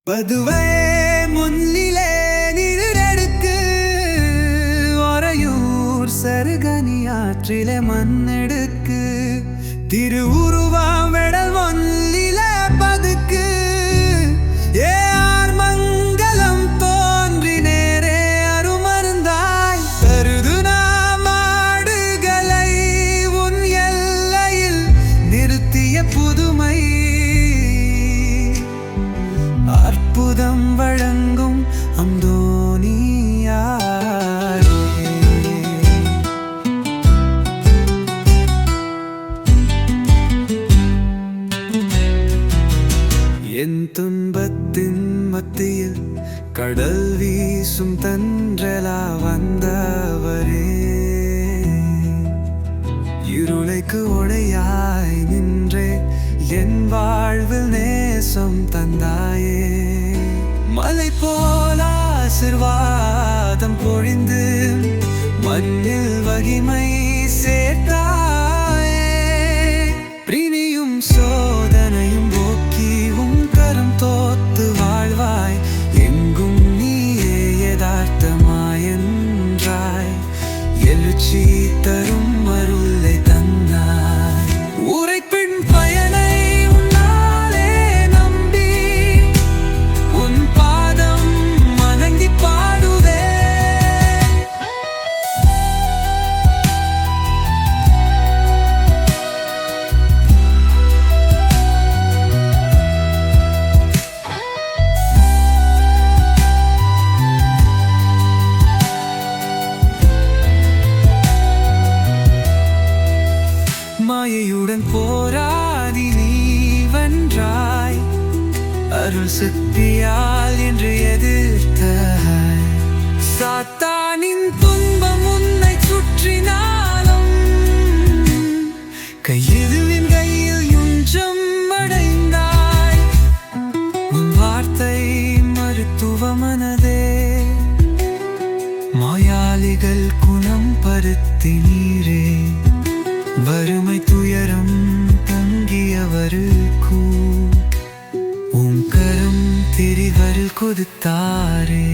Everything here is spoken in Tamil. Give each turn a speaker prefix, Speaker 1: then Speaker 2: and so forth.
Speaker 1: பதுவே முன்னிலே நிழலெடுக்கு ஒரையூர் சருகனியாற்றிலே மண்ணெடுக்கு திருவுருவாம் வெடல் ஒன்னிலே பதுக்கு ஏஆர் மங்கலம் தோன்றி நேரே அருமருந்தாய் தருது நாமாடுகளை உன் எல்லையில் நிறுத்திய புதுமை அற்புதம் வழங்கும் அந்தோணியாரே. என் துன்பத்தின் மத்தியில் கடல் வீசும் தன்றலா வந்தவரே, இருளைக்கு ஒடையாய் நின்றே என் வாழ்வில் நேசம் தந்தாயே. மலை போல ஆசீர்வாதம் பொழிந்து மண்ணில் வகிமை சேர்த்தாயே. பிரினியும் சோதனையும் போக்கி உன் கரம் தோத்து வாழ்வாய் எங்கும் நீயே யதார்த்தமாயென்றாய். எழுச்சி தரும் அருளை தந்தாய். உரைப்பின் பயனை உன்னாலே நம்பி உன் பாதம் வணங்கி பாடுவே. மாயையுடன் போராடி நீ வென்றாய். அருள் சக்தியால் என்று எதிர்த்தாய். சாத்தானின் துன்பம் உன்னை சுற்றினாலும் கையெழுவின் கையில் யுஞ்சம் அடைந்தாய். உன் வார்த்தை மருத்துவமனதே, நோயாளிகள் குணம் பருத்தி நீரே. வறுமை துயரம் தங்கியவருக்கும் உன் கரம் திரிவரில் கொடுத்தாரே.